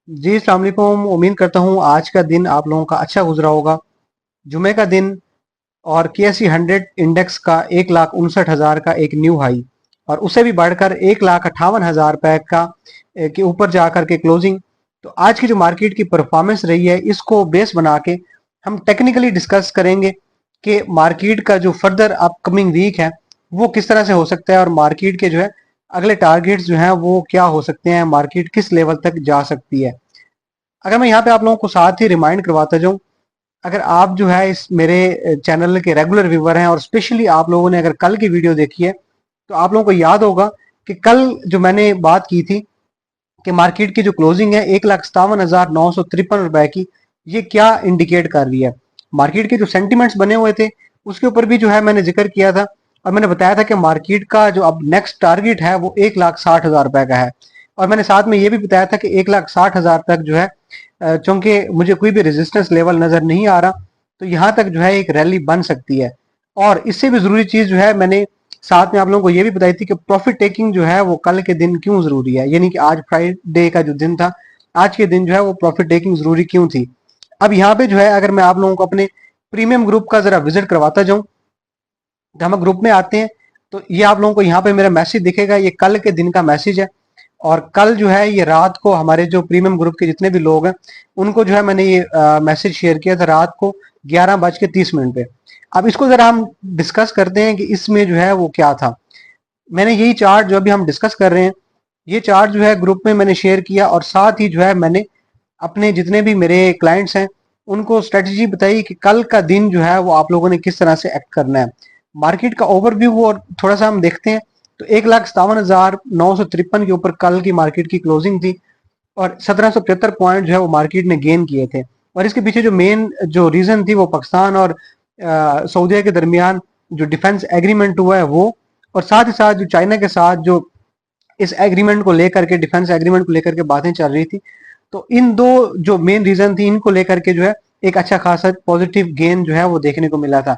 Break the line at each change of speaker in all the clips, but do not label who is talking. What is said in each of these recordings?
जी, अस्सलाम वालेकुम। उम्मीद करता हूँ आज का दिन आप लोगों का अच्छा गुजरा होगा। जुमे का दिन और KSE 100 इंडेक्स का 1,59,000 का एक न्यू हाई और उसे भी बढ़कर 1,58,000 रुपए का के ऊपर जाकर के क्लोजिंग। तो आज की जो मार्केट की परफॉर्मेंस रही है इसको बेस बना के हम टेक्निकली डिस्कस करेंगे कि मार्केट का जो फर्दर अपकमिंग वीक है वो किस तरह से हो सकता है और मार्केट के जो है अगले टारगेट्स जो हैं वो क्या हो सकते हैं, मार्केट किस लेवल तक जा सकती है। अगर मैं यहाँ पे आप लोगों को साथ ही रिमाइंड करवाता जाऊं, अगर आप जो है इस मेरे चैनल के रेगुलर व्यूवर हैं और स्पेशली आप लोगों ने अगर कल की वीडियो देखी है तो आप लोगों को याद होगा कि कल जो मैंने बात की थी कि मार्केट की जो क्लोजिंग है 1,57,953 रुपए की, ये क्या इंडिकेट कर रही है। मार्केट के जो सेंटिमेंट्स बने हुए थे उसके ऊपर भी जो है मैंने जिक्र किया था और मैंने बताया था कि मार्केट का जो अब नेक्स्ट टारगेट है वो 1,60,000 रुपए का है। और मैंने साथ में ये भी बताया था कि 1,60,000 तक जो है चूंकि मुझे कोई भी रेजिस्टेंस लेवल नजर नहीं आ रहा, तो यहां तक जो है एक रैली बन सकती है। और इससे भी जरूरी चीज जो है मैंने साथ में आप लोगों को ये भी बताई थी कि प्रॉफिट टेकिंग जो है वो कल के दिन क्यों जरूरी है, यानी कि आज फ्राइडे का जो दिन था, आज के दिन जो है वो प्रॉफिट टेकिंग जरूरी क्यों थी। अब यहाँ पे जो है अगर मैं आप लोगों को अपने प्रीमियम ग्रुप का जरा विजिट करवाता जाऊं, जब हम ग्रुप में आते हैं तो ये आप लोगों को यहाँ पे मेरा मैसेज दिखेगा, ये कल के दिन का मैसेज है। और कल जो है ये रात को हमारे जो प्रीमियम ग्रुप के जितने भी लोग हैं उनको जो है मैंने ये मैसेज शेयर किया था रात को 11:30 पे। अब इसको जरा हम डिस्कस करते हैं कि इसमें जो है वो क्या था। मैंने यही चार्ट जो अभी हम डिस्कस कर रहे हैं, ये चार्ट जो है ग्रुप में मैंने शेयर किया और साथ ही जो है मैंने अपने जितने भी मेरे क्लाइंट्स हैं उनको स्ट्रेटजी बताई कि कल का दिन जो है वो आप लोगों ने किस तरह से एक्ट करना है। मार्केट का ओवरव्यू और थोड़ा सा हम देखते हैं तो 1,57,953 के ऊपर कल की मार्केट की क्लोजिंग थी और 1775 पॉइंट जो है वो मार्केट ने गेन किए थे। और इसके पीछे जो मेन जो रीजन थी वो पाकिस्तान और सऊदीया के दरमियान जो डिफेंस एग्रीमेंट हुआ है वो, और साथ ही साथ जो चाइना के साथ जो इस एग्रीमेंट को लेकर के, डिफेंस एग्रीमेंट को लेकर के बातें चल रही थी। तो इन दो जो मेन रीजन थी इनको लेकर के जो है एक अच्छा खासा पॉजिटिव गेन जो है वो देखने को मिला था।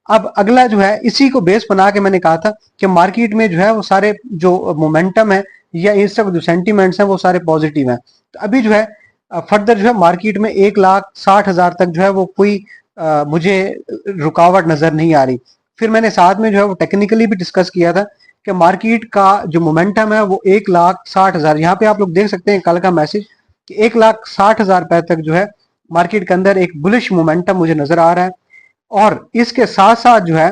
अब अगला जो है इसी को बेस बना के मैंने कहा था कि मार्केट में जो है वो सारे जो मोमेंटम है या इस सब जो सेंटिमेंट्स हैं वो सारे पॉजिटिव हैं। तो अभी जो है फर्दर जो है मार्केट में 1,60,000 तक जो है वो कोई मुझे रुकावट नजर नहीं आ रही। फिर मैंने साथ में जो है वो टेक्निकली भी डिस्कस किया था कि मार्केट का जो मोमेंटम है वो 1,60,000, यहाँ पे आप लोग देख सकते हैं कल का मैसेज कि 1,60,000 रुपए तक जो है मार्केट के अंदर एक बुलिश मोमेंटम मुझे नजर आ रहा है। और इसके साथ साथ जो है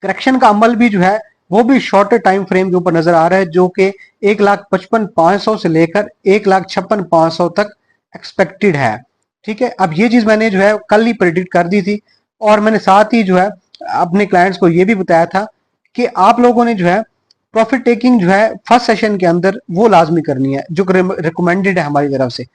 करेक्शन का अमल भी जो है वो भी शॉर्टर टाइम फ्रेम के ऊपर नजर आ रहा है, जो कि 1,55,500 से लेकर 1,56,500 तक एक्सपेक्टेड है। ठीक है, अब ये चीज मैंने जो है कल ही प्रेडिक्ट कर दी थी और मैंने साथ ही जो है अपने क्लाइंट्स को ये भी बताया था कि आप लोगों ने जो है प्रॉफिट टेकिंग जो है फर्स्ट सेशन के अंदर वो लाजमी करनी है जो रिकमेंडेड है हमारी तरफ से।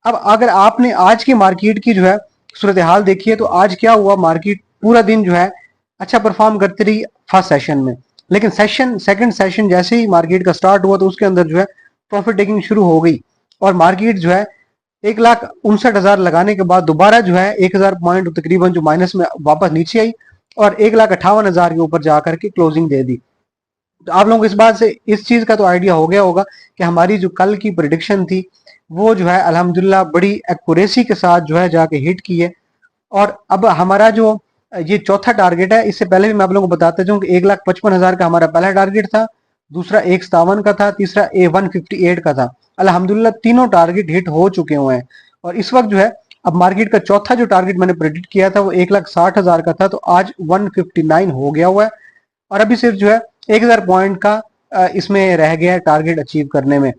अब अगर आपने आज की मार्केट की जो है सूरत हाल देखी है तो आज क्या हुआ, मार्केट पूरा दिन जो है अच्छा परफॉर्म करती रही फर्स्ट सेशन में, लेकिन सेकंड सेशन जैसे ही मार्केट का स्टार्ट हुआ तो उसके अंदर जो है प्रॉफिट टेकिंग शुरू हो गई और मार्केट जो है 1,59,000 लगाने के बाद दोबारा जो है 1,000 पॉइंट तकरीबन जो माइनस में वापस नीचे आई और 1,58,000 के ऊपर जाकर के क्लोजिंग दे दी। तो आप लोगों को इस बात से इस चीज का तो आइडिया हो गया होगा कि हमारी जो कल की प्रिडिक्शन थी वो जो है अल्हम्दुलिल्लाह बड़ी एक्यूरेसी के साथ जो है जाके हिट की है। और अब हमारा जो ये चौथा टारगेट है, इससे पहले भी मैं आप लोगों को बताता चाहूँ कि 1,55,000 का हमारा पहला टारगेट था, दूसरा 1,57 का था, तीसरा 158 का था। अल्हम्दुलिल्लाह तीनों टारगेट हिट हो चुके हुए हैं और इस वक्त जो है अब मार्केट का चौथा जो टारगेट मैंने प्रेडिक्ट किया था वो 1,60,000 का था, तो आज 159 हो गया हुआ है और अभी सिर्फ जो है 1,000 पॉइंट का इसमें रह गया है टारगेट अचीव करने में।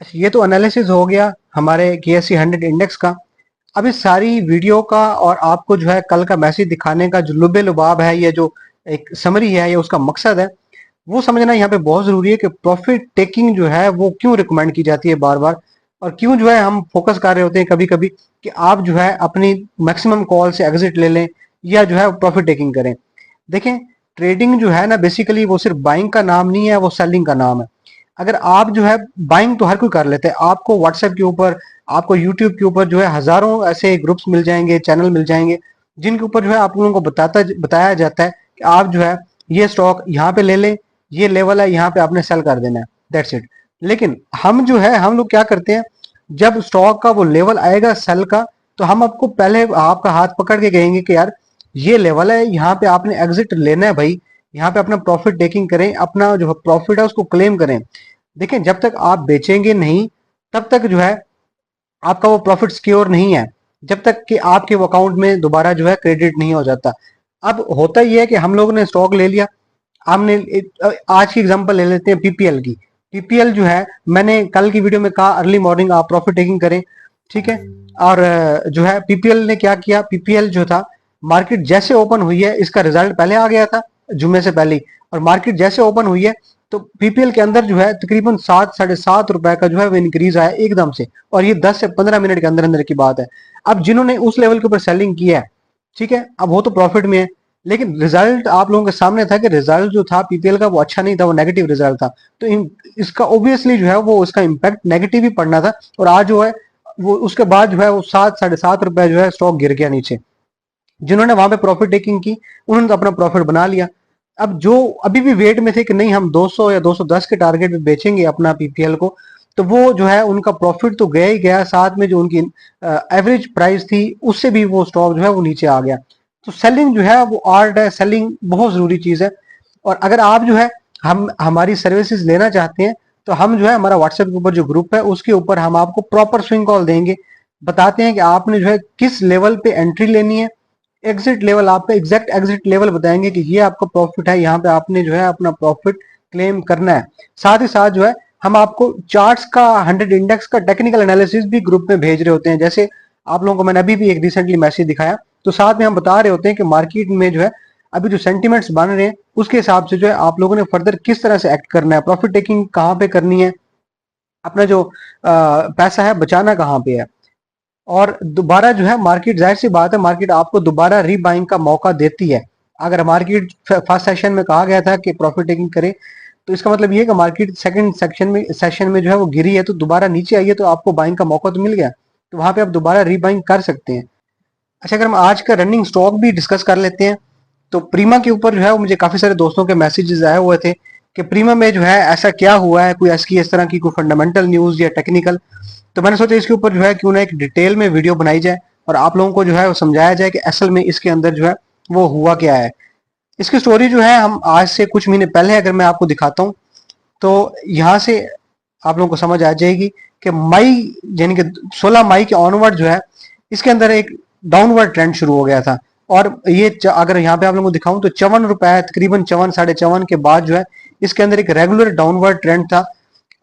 ये तो एनालिसिस हो गया हमारे KSE 100 इंडेक्स का। अब इस सारी वीडियो का और आपको जो है कल का मैसेज दिखाने का जो लुबे लुबाब है, या जो एक समरी है या उसका मकसद है, वो समझना यहाँ पे बहुत जरूरी है कि प्रॉफिट टेकिंग जो है वो क्यों रिकमेंड की जाती है बार बार, और क्यों जो है हम फोकस कर रहे होते हैं कभी कभी कि आप जो है अपनी मैक्सिमम कॉल से एग्जिट ले लें या जो है प्रॉफिट टेकिंग करें। देखें, ट्रेडिंग जो है ना बेसिकली वो सिर्फ बाइंग का नाम नहीं है, वो सेलिंग का नाम है। अगर आप जो है बाइंग तो हर कोई कर लेते हैं, आपको व्हाट्सएप के ऊपर, आपको यूट्यूब के ऊपर जो है हजारों ऐसे ग्रुप्स मिल जाएंगे, चैनल मिल जाएंगे जिनके ऊपर जो है आप लोगों को बताया जाता है कि आप जो है ये स्टॉक यहाँ पे ले लें, ये लेवल है यहाँ पे आपने सेल कर देना है, दैट्स इट। लेकिन हम जो है हम लोग क्या करते हैं, जब स्टॉक का वो लेवल आएगा सेल का, तो हम आपको पहले आपका हाथ पकड़ के कहेंगे कि यार ये लेवल है, यहाँ पे आपने एग्जिट लेना है भाई, यहाँ पे अपना प्रॉफिट टेकिंग करें, अपना जो प्रॉफिट है उसको क्लेम करें। देखें, जब तक आप बेचेंगे नहीं तब तक जो है आपका वो प्रॉफिट सिक्योर नहीं है, जब तक कि आपके वो अकाउंट में दोबारा जो है क्रेडिट नहीं हो जाता। अब होता ही है कि हम लोगों ने स्टॉक ले लिया, हमने आज की एग्जांपल ले लेते हैं पीपीएल की। पीपीएल जो है, मैंने कल की वीडियो में कहा अर्ली मॉर्निंग आप प्रॉफिट टेकिंग करें, ठीक है। और जो है पीपीएल ने क्या किया, पीपीएल जो था, मार्केट जैसे ओपन हुई है इसका रिजल्ट पहले आ गया था जुम्मे से पहले ही, और मार्केट जैसे ओपन हुई है तो पीपीएल के अंदर जो है तकरीबन 7-7.5 रुपए का जो है वो इंक्रीज आया एकदम से, और ये 10 से 15 मिनट के अंदर अंदर की बात है। अब जिन्होंने उस लेवल के ऊपर सेलिंग किया है, ठीक है, अब वो तो प्रॉफिट में है, लेकिन रिजल्ट आप लोगों के सामने था कि रिजल्ट जो था पीपीएल का वो अच्छा नहीं था, वो नेगेटिव रिजल्ट था। तो इसका ऑब्वियसली जो है वो इसका इम्पैक्ट नेगेटिव ही पड़ना था, और आज जो है वो उसके बाद जो है वो 7-7.5 रुपए जो है स्टॉक गिर गया नीचे। जिन्होंने वहां पे प्रॉफिट टेकिंग की उन्होंने तो अपना प्रॉफिट बना लिया। अब जो अभी भी वेट में थे कि नहीं हम 200 या 210 के टारगेट पे बेचेंगे अपना पीपीएल को, तो वो जो है उनका प्रॉफिट तो गया ही गया, साथ में जो उनकी एवरेज प्राइस थी उससे भी वो स्टॉक जो है वो नीचे आ गया। तो सेलिंग जो है वो आर्ट है, सेलिंग बहुत जरूरी चीज है। और अगर आप जो है हम हमारी सर्विसेज लेना चाहते हैं, तो हम जो है हमारा व्हाट्सएप के ऊपर जो ग्रुप है उसके ऊपर हम आपको प्रॉपर स्विंग कॉल देंगे, बताते हैं कि आपने जो है किस लेवल पे एंट्री लेनी है, एग्जिट लेवल आपका एग्जैक्ट एग्जिट लेवल बताएंगे कि ये आपका प्रॉफिट है, यहाँ पे आपने जो है अपना प्रॉफिट क्लेम करना है। साथ ही साथ जो है हम आपको चार्ट्स का 100 इंडेक्स का टेक्निकल एनालिसिस भी ग्रुप में भेज रहे होते हैं। जैसे आप लोगों को मैंने अभी भी एक रिसेंटली मैसेज दिखाया, तो साथ में हम बता रहे होते हैं कि मार्केट में जो है अभी जो सेंटिमेंट्स बन रहे हैं उसके हिसाब से जो है आप लोगों ने फर्दर किस तरह से एक्ट करना है, प्रॉफिट टेकिंग कहाँ पे करनी है, अपना जो पैसा है बचाना कहाँ पे है। और दोबारा जो है मार्केट, जाहिर सी बात है मार्केट आपको दोबारा रीबाइंग का मौका देती है। अगर मार्केट फर्स्ट सेशन में कहा गया था कि प्रॉफिट टेकिंग करे, तो इसका मतलब ये है कि मार्केट सेकंड सेशन में जो है वो गिरी है, तो दोबारा नीचे आई है, तो आपको बाइंग का मौका तो मिल गया, तो वहां पे आप दोबारा रीबाइंग कर सकते हैं। अच्छा, अगर हम आज का रनिंग स्टॉक भी डिस्कस कर लेते हैं, तो प्रीमा के ऊपर जो है वो मुझे काफी सारे दोस्तों के मैसेजेस आए हुए थे कि प्रीमा में जो है ऐसा क्या हुआ है, कोई ऐसी इस तरह की कोई फंडामेंटल न्यूज या टेक्निकल। तो मैंने सोचा इसके ऊपर जो है क्यों ना एक डिटेल में वीडियो बनाई जाए और आप लोगों को जो है वो समझाया जाए कि असल में इसके अंदर जो है वो हुआ क्या है। इसकी स्टोरी जो है हम आज से कुछ महीने पहले अगर मैं आपको दिखाता हूँ, तो यहाँ से आप लोगों को समझ आ जाएगी कि मई, यानी कि 16 मई के ऑनवर्ड जो है इसके अंदर एक डाउनवर्ड ट्रेंड शुरू हो गया था। और ये अगर यहाँ पे आप लोगों को दिखाऊं तो 54 रुपए, तकरीबन 54-54 के बाद जो है इसके अंदर एक रेगुलर डाउनवर्ड ट्रेंड था,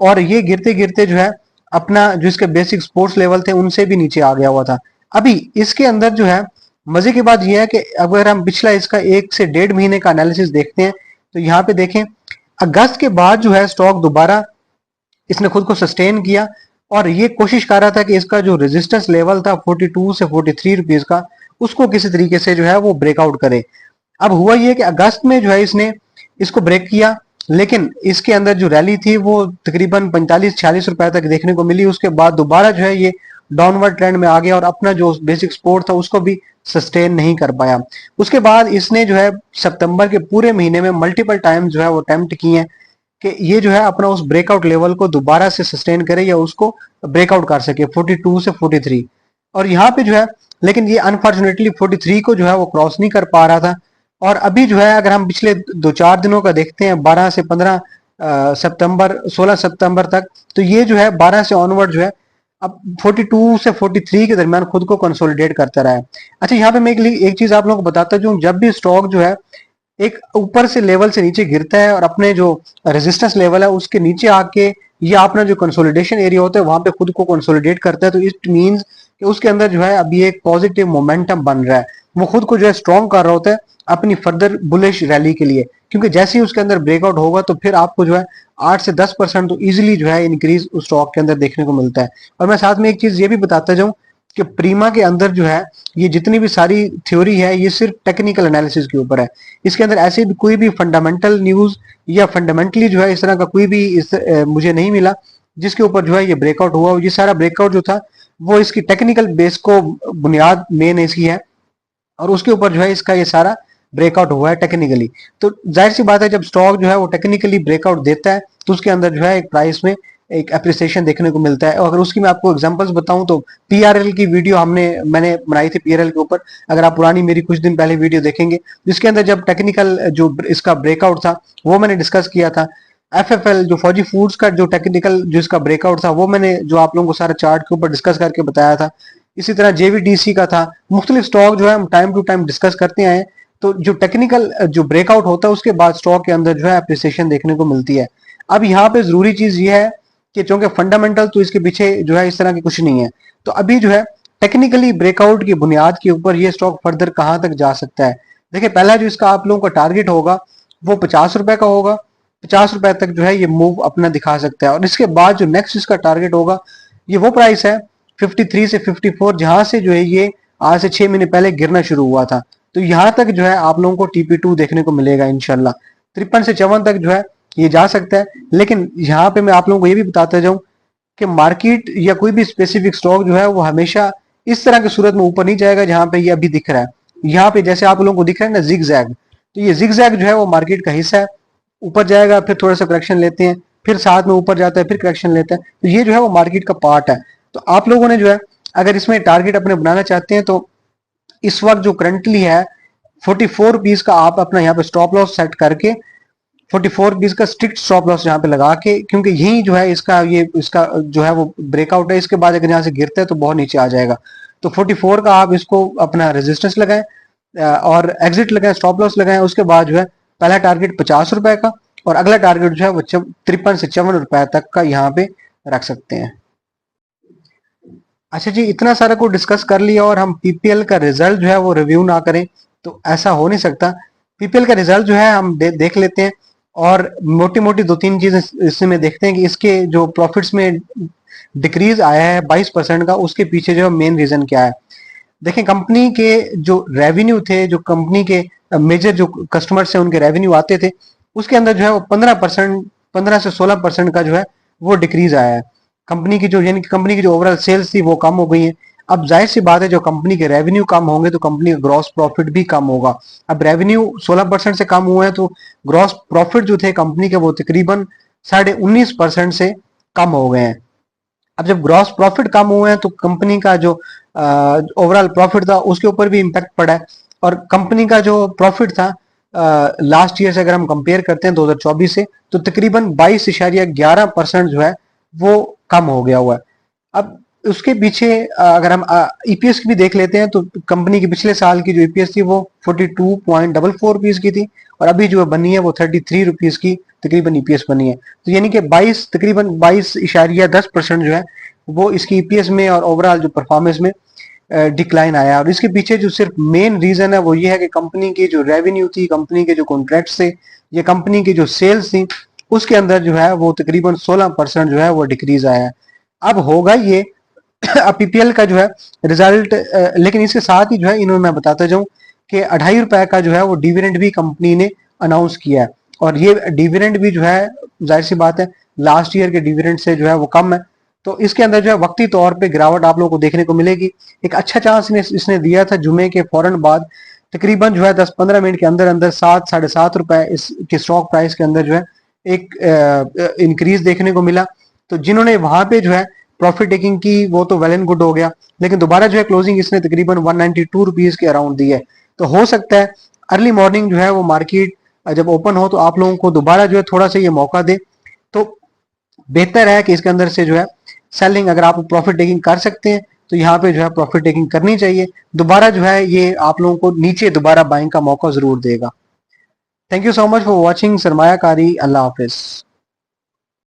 और ये गिरते गिरते जो है अपना जो इसके बेसिक स्पोर्ट्स लेवल थे उनसे भी नीचे आ गया हुआ था। अभी इसके अंदर जो है मजे की बात यह है कि अगर हम पिछला इसका 1 से 1.5 महीने का एनालिसिस देखते हैं, तो यहाँ पे देखें अगस्त के बाद जो है स्टॉक दोबारा इसने खुद को सस्टेन किया, और ये कोशिश कर रहा था कि इसका जो रेजिस्टेंस लेवल था 42 से 43 रुपीज का, उसको किसी तरीके से जो है वो ब्रेकआउट करे। अब हुआ ये कि अगस्त में जो है इसने इसको ब्रेक किया, लेकिन इसके अंदर जो रैली थी वो तकरीबन 45-46 रुपए तक देखने को मिली। उसके बाद दोबारा जो है ये डाउनवर्ड ट्रेंड में आ गया और अपना जो बेसिक सपोर्ट था उसको भी सस्टेन नहीं कर पाया। उसके बाद इसने जो है सितंबर के पूरे महीने में मल्टीपल टाइम जो है वो अटेम्प्ट किए हैं कि ये जो है अपना उस ब्रेकआउट लेवल को दोबारा से सस्टेन करे या उसको ब्रेकआउट कर सके 42 से 43। और यहाँ पे जो है, लेकिन ये अनफॉर्चुनेटली 43 को जो है वो क्रॉस नहीं कर पा रहा था। और अभी जो है अगर हम पिछले 2-4 दिनों का देखते हैं, 12 से 15 सितंबर, 16 सितंबर तक, तो ये जो है 12 से ऑनवर्ड जो है अब 42 से 43 के दरमियान खुद को कंसोलिडेट करता रहा है। अच्छा, यहाँ पे मैं एक चीज आप लोगों को बताता हूँ, जब भी स्टॉक जो है एक ऊपर से लेवल से नीचे गिरता है और अपने जो रेजिस्टेंस लेवल है उसके नीचे आके या अपना जो कंसोलिडेशन एरिया होता है वहां पे खुद को कंसोलिडेट करता है, तो इट मींस कि उसके अंदर जो है अभी एक पॉजिटिव मोमेंटम बन रहा है, वो खुद को जो है स्ट्रॉन्ग कर रहा होता है अपनी फर्दर बुलिश रैली के लिए। क्योंकि जैसे ही उसके अंदर ब्रेकआउट होगा तो फिर आपको जो है 8 से 10% तो इजिली जो है इंक्रीज उस स्टॉक के अंदर देखने को मिलता है। और मैं साथ में एक चीज ये भी बताता जाऊं कि प्रीमा के अंदर जो है ये जितनी भी सारी थ्योरी है ये सिर्फ टेक्निकल एनालिसिस के ऊपर है। इसके अंदर ऐसे भी कोई भी फंडामेंटल न्यूज या फंडामेंटली जो है इस तरह का कोई भी मुझे नहीं मिला जिसके ऊपर जो है ये ब्रेकआउट हुआ। ये सारा ब्रेकआउट जो था वो इसकी टेक्निकल बेस को बुनियाद मेन इसकी है, और उसके ऊपर जो है इसका ये सारा ब्रेकआउट हुआ है टेक्निकली। तो जाहिर सी बात है जब स्टॉक जो है वो टेक्निकली ब्रेकआउट देता है तो उसके अंदर जो है एक प्राइस में एक अप्रिसिएशन देखने को मिलता है। और अगर उसकी मैं आपको एग्जांपल्स बताऊं तो पीआरएल की वीडियो मैंने बनाई थी पीआरएल के ऊपर, अगर आप पुरानी मेरी कुछ दिन पहले वीडियो देखेंगे, जिसके अंदर जब टेक्निकल जो इसका ब्रेकआउट था वो मैंने डिस्कस किया था। एफएफएल जो फौजी फूड्स का जो टेक्निकल जो इसका ब्रेकआउट था वो मैंने जो आप लोगों को सारा चार्ट के ऊपर डिस्कस करके बताया था। इसी तरह जेवीडीसी का था। मुख्तलिफ स्टॉक जो है हम टाइम टू टाइम डिस्कस करते आए। तो जो टेक्निकल जो ब्रेकआउट होता है उसके बाद स्टॉक के अंदर जो है अप्रिसिएशन देखने को मिलती है। अब यहाँ पे जरूरी चीज ये है कि चूंकि फंडामेंटल तो इसके पीछे जो है इस तरह की कुछ नहीं है, तो अभी जो है टेक्निकली ब्रेकआउट की बुनियाद के ऊपर ये स्टॉक फर्दर कहां तक जा सकता है। देखिए पहला जो इसका आप लोगों का टारगेट होगा वो 50 रुपए का होगा। 50 रुपए तक जो है ये मूव अपना दिखा सकता है। और इसके बाद जो नेक्स्ट इसका टारगेट होगा ये वो प्राइस है 53 से 54, जहां से जो है ये आज से 6 महीने पहले गिरना शुरू हुआ था। तो यहां तक जो है आप लोगों को TP2 देखने को मिलेगा इंशाल्लाह। 53 से 54 तक जो है ये जा सकता है। लेकिन यहाँ पे मैं आप लोगों को ये भी बताता जाऊं कि मार्केट या कोई भी स्पेसिफिक स्टॉक जो है वो हमेशा इस तरह की सूरत में ऊपर नहीं जाएगा जहां पे ये अभी दिख रहा है। यहाँ पे जैसे आप लोगों को दिख रहा है ना जिग जैग, तो ये जिग जैग जो है वो मार्केट का हिस्सा है। ऊपर जाएगा फिर थोड़ा सा करेक्शन लेते हैं, फिर साथ में ऊपर जाता है फिर करेक्शन लेता है। तो ये जो है वो मार्केट का पार्ट है। तो आप लोगों ने जो है अगर इसमें टारगेट अपने बनाना चाहते हैं तो इस वक्त जो करंटली है 44 रुपीज का आप अपना यहाँ पे स्टॉप लॉस सेट करके 44 रुपीज का स्ट्रिक्ट स्टॉप लॉस यहाँ पे लगा के, क्योंकि यही जो है इसका जो है वो ब्रेकआउट है। इसके बाद अगर यहाँ से गिरता है तो बहुत नीचे आ जाएगा। तो 44 का आप इसको अपना रेजिस्टेंस लगाएं और एग्जिट लगाएं, स्टॉप लॉस लगाएं। उसके बाद जो है पहला टारगेट 50 रुपए का और अगला टारगेट जो है वो 53 से 54 रुपए तक का यहाँ पे रख सकते हैं। अच्छा जी, इतना सारा को डिस्कस कर लिया और हम पीपीएल का रिजल्ट जो है वो रिव्यू ना करें तो ऐसा हो नहीं सकता। पीपीएल का रिजल्ट जो है हम देख लेते हैं और मोटी मोटी दो तीन चीजें इसमें देखते हैं कि इसके जो प्रॉफिट्स में डिक्रीज आया है 22% का, उसके पीछे जो मेन रीजन क्या है। देखें कंपनी के जो रेवेन्यू थे, जो कंपनी के मेजर जो कस्टमर से उनके रेवेन्यू आते थे, उसके अंदर जो है वो 15%, 15 से 16% का जो है वो डिक्रीज आया है। कंपनी की जो यानी कि कंपनी की जो ओवरऑल सेल्स थी वो कम हो गई है। अब जाहिर सी बात है जो कंपनी के रेवेन्यू कम होंगे तो कंपनी का ग्रॉस प्रॉफिट भी कम होगा। अब रेवेन्यू 16% से कम हुआ है तो ग्रॉस प्रॉफिट जो थे कंपनी के वो तकरीबन 19.5% से कम हो गए हैं। अब जब ग्रॉस प्रॉफिट कम हुए हैं तो कंपनी का जो ओवरऑल प्रॉफिट था उसके ऊपर भी इम्पैक्ट पड़ा है। और कंपनी का जो प्रॉफिट था लास्ट ईयर से अगर हम कंपेयर करते हैं 2024 से, तो तकरीबन 22.11% जो है वो कम हो गया हुआ है। अब उसके पीछे अगर हम ईपीएस की भी देख लेते हैं तो कंपनी की पिछले साल की जो ईपीएस थी वो 42.44 रुपीज की थी और अभी जो बनी है वो 33 रुपीज की तकरीबन ईपीएस बनी है। तो यानी कि तकरीबन 22.10% जो है वो इसकी ईपीएस में और ओवरऑल जो परफॉर्मेंस में डिक्लाइन आया। और इसके पीछे जो सिर्फ मेन रीजन है वो ये है कि कंपनी की जो रेवेन्यू थी, कंपनी के जो कॉन्ट्रैक्ट थे या कंपनी की जो सेल्स थी उसके अंदर जो है वो तकरीबन 16% जो है वो डिक्रीज आया है। अब होगा ये अब पीपीएल का जो है रिजल्ट, लेकिन इसके साथ ही जो है इन्होंने मैं बताता जाऊं कि 2.5 रुपए का जो है वो डिविडेंड भी कंपनी ने अनाउंस किया है। और ये डिविडेंड भी जो है जाहिर सी बात है लास्ट ईयर के डिविडेंड से जो है वो कम है। तो इसके अंदर जो है वक्ती तौर पे गिरावट आप लोगों को देखने को मिलेगी। एक अच्छा चांस इसने दिया था जुमे के फौरन बाद, तकरीबन जो है 10-15 मिनट के अंदर अंदर 7-7.5 रुपए इसके स्टॉक प्राइस के अंदर जो है एक इंक्रीज देखने को मिला। तो जिन्होंने वहां पे जो है प्रॉफिट टेकिंग की वो तो वेल एंड गुड हो गया, लेकिन दोबारा जो है क्लोजिंग इसने तकरीबन 192 रुपीज के अराउंड दी है। तो हो सकता है अर्ली मॉर्निंग जो है वो मार्केट जब ओपन हो तो आप लोगों को दोबारा जो है थोड़ा सा ये मौका दे, तो बेहतर है कि इसके अंदर से जो है सेलिंग, अगर आप प्रॉफिट टेकिंग कर सकते हैं तो यहाँ पे जो है प्रॉफिट टेकिंग करनी चाहिए। दोबारा जो है ये आप लोगों को नीचे दोबारा बाइंग का मौका जरूर देगा। Thank you so much for watching सरमायाकारी। अल्लाह हाफिज।